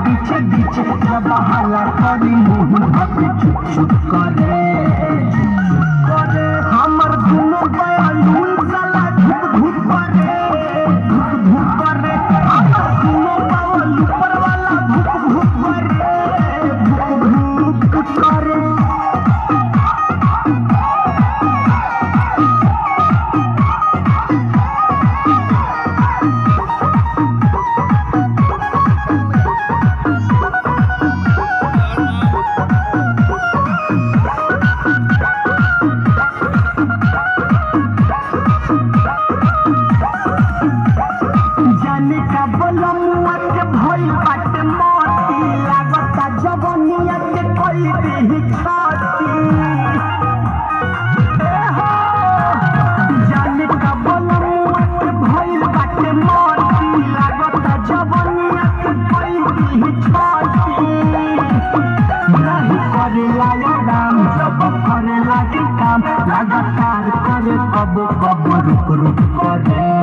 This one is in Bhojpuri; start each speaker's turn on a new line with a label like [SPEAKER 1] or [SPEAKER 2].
[SPEAKER 1] पीछे पीछे जब हल्ला करी मुंह भाभी चुप चुप करे हमर दोनों बयालून साला धुप धुप करे हमर दोनों बावल ऊपर वाला धुप धुप करे लगातार करे कब कब रुक रुक करे